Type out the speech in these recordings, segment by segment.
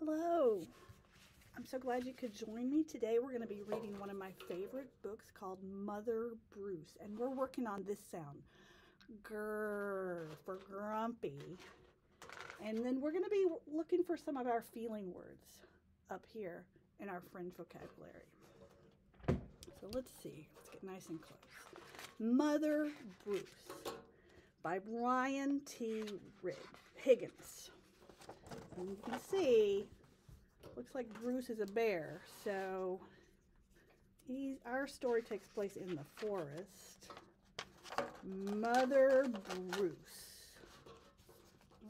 Hello. I'm so glad you could join me. Today we're going to be reading one of my favorite books called Mother Bruce. And we're working on this sound. Grr for grumpy. And then we're going to be looking for some of our feeling words up here in our French vocabulary. So let's see. Let's get nice and close. Mother Bruce by Brian T. Higgins. And you can see, looks like Bruce is a bear, so our story takes place in the forest. Mother Bruce.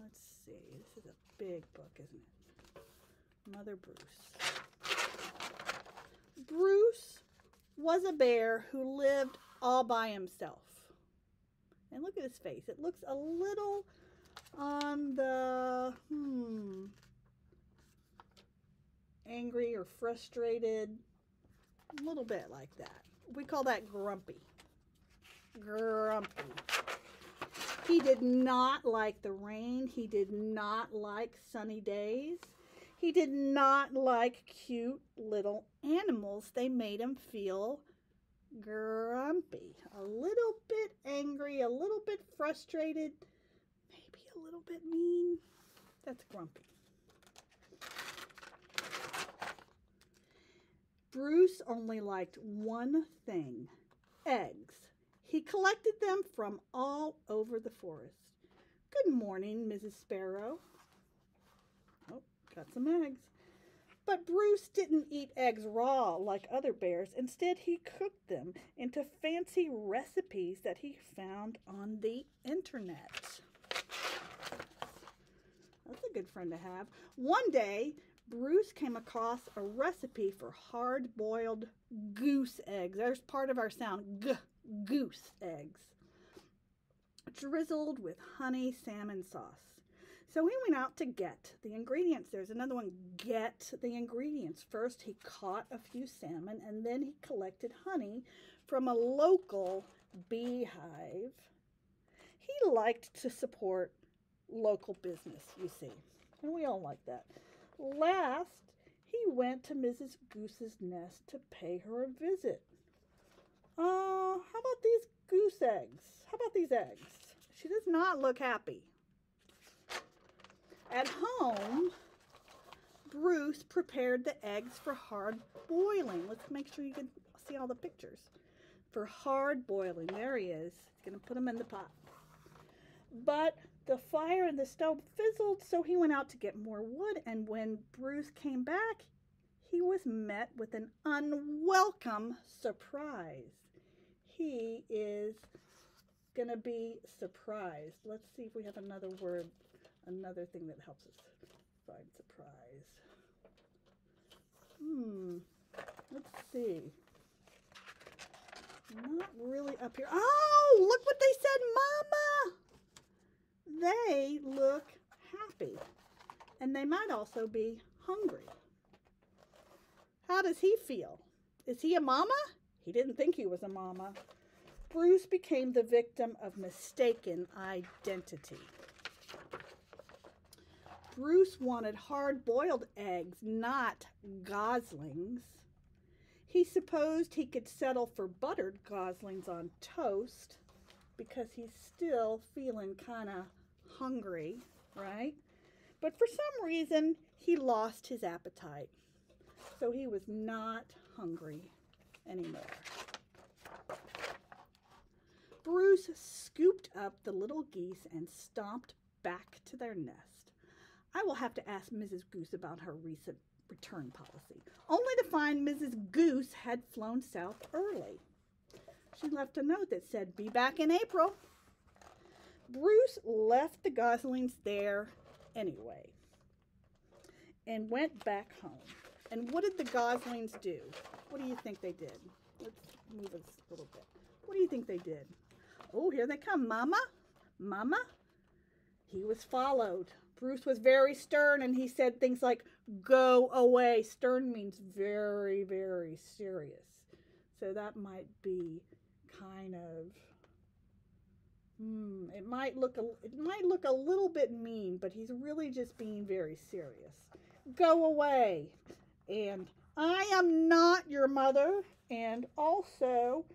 Let's see, this is a big book, isn't it? Mother Bruce. Bruce was a bear who lived all by himself. And look at his face. It looks a little on the angry or frustrated, a little bit like that. We call that grumpy. Grumpy. He did not like the rain. He did not like sunny days. He did not like cute little animals. They made him feel grumpy, a little bit angry, a little bit frustrated, maybe a little bit mean. That's grumpy. Bruce only liked one thing, eggs. He collected them from all over the forest. Good morning, Mrs. Sparrow. Oh, got some eggs. But Bruce didn't eat eggs raw like other bears. Instead, he cooked them into fancy recipes that he found on the internet. That's a good friend to have. One day, Bruce came across a recipe for hard-boiled goose eggs. There's part of our sound, g, goose eggs, drizzled with honey salmon sauce. So he went out to get the ingredients. There's another one, get the ingredients. First, he caught a few salmon, and then he collected honey from a local beehive. He liked to support local business, you see, and we all like that. Last, he went to Mrs. Goose's nest to pay her a visit. How about these goose eggs? How about these eggs? She does not look happy. At home, Bruce prepared the eggs for hard boiling. Let's make sure you can see all the pictures. For hard boiling, there he is. He's going to put them in the pot. But the fire in the stove fizzled, so he went out to get more wood, and when Bruce came back, he was met with an unwelcome surprise. He is going to be surprised. Let's see if we have another word, another thing that helps us find surprise. Let's see. Not really up here. Oh, look what they said, Mama! They look happy, and they might also be hungry. How does he feel? Is he a mama? He didn't think he was a mama. Bruce became the victim of mistaken identity. Bruce wanted hard-boiled eggs, not goslings. He supposed he could settle for buttered goslings on toast because he's still feeling kind of hungry, right? But for some reason, he lost his appetite. So he was not hungry anymore. Bruce scooped up the little geese and stomped back to their nest. I will have to ask Mrs. Goose about her recent return policy, only to find Mrs. Goose had flown south early. She left a note that said, "Be back in April." Bruce left the goslings there anyway and went back home. And what did the goslings do? What do you think they did? Let's move us a little bit. What do you think they did? Oh, here they come. Mama? Mama? He was followed. Bruce was very stern, and he said things like, "Go away." Stern means very, very serious. So that might be kind of, it might look a little bit mean, but he's really just being very serious. Go away. And I am not your mother. And also,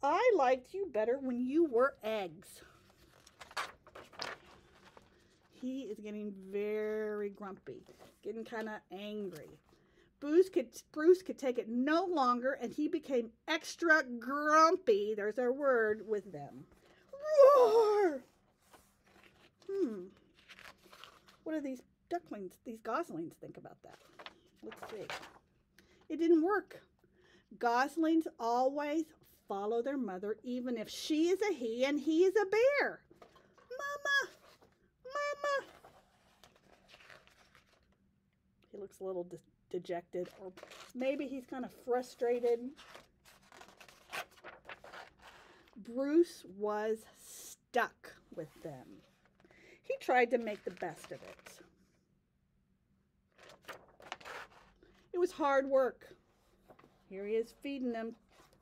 I liked you better when you were eggs. He is getting very grumpy, getting kind of angry. Bruce could take it no longer, and he became extra grumpy. There's our word with them. Roar! What do these goslings think about that? Let's see. It didn't work. Goslings always follow their mother, even if she is a he and he is a bear. Mama! Mama! He looks a little dejected, or maybe he's kind of frustrated. Bruce was stuck with them. He tried to make the best of it. It was hard work. Here he is feeding them.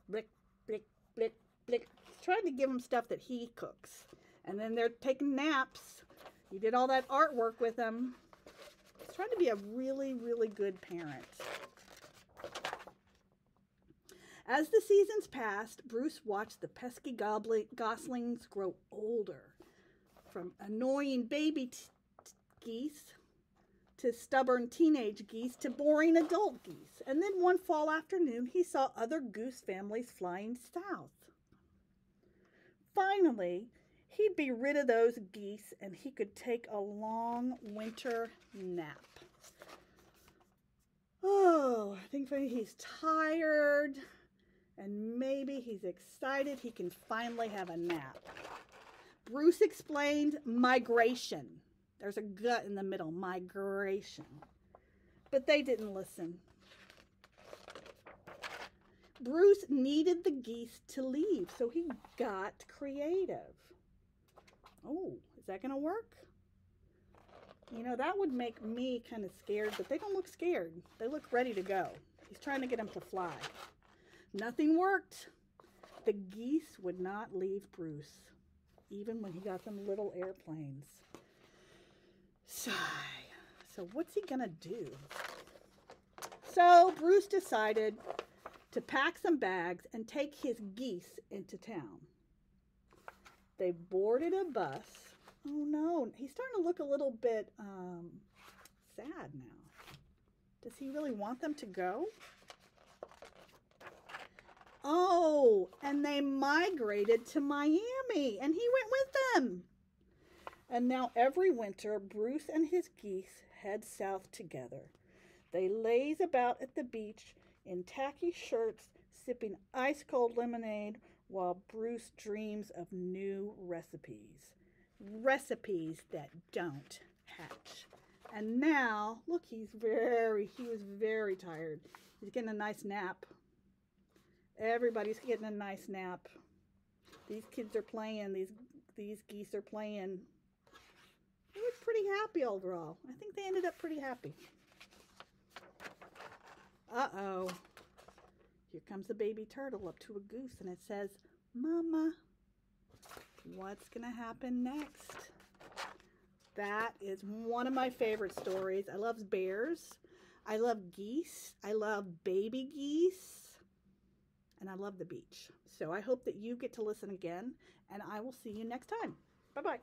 Blick, blick, blick, blick. He's trying to give them stuff that he cooks. And then they're taking naps. He did all that artwork with them. He's trying to be a really, really good parent. As the seasons passed, Bruce watched the pesky goslings grow older. From annoying baby geese to stubborn teenage geese to boring adult geese. And then one fall afternoon, he saw other goose families flying south. Finally, he'd be rid of those geese and he could take a long winter nap. Oh, I think he's tired and maybe he's excited he can finally have a nap. Bruce explained migration. There's a gut in the middle, migration. But they didn't listen. Bruce needed the geese to leave, so he got creative. Oh, is that going to work? You know, that would make me kind of scared, but they don't look scared. They look ready to go. He's trying to get them to fly. Nothing worked. The geese would not leave Bruce, even when he got them little airplanes. Sigh. So what's he gonna do? So Bruce decided to pack some bags and take his geese into town. They boarded a bus. Oh no, he's starting to look a little bit sad now. Does he really want them to go? Oh, and they migrated to Miami, and he went with them. And now every winter, Bruce and his geese head south together. They laze about at the beach in tacky shirts, sipping ice-cold lemonade, while Bruce dreams of new recipes. Recipes that don't hatch. And now, look, he was very tired. He's getting a nice nap. Everybody's getting a nice nap. These kids are playing. These geese are playing. They were pretty happy overall. I think they ended up pretty happy. Uh-oh. Here comes a baby turtle up to a goose, and it says, Mama, what's going to happen next? That is one of my favorite stories. I love bears. I love geese. I love baby geese. And I love the beach. So I hope that you get to listen again, and I will see you next time. Bye-bye.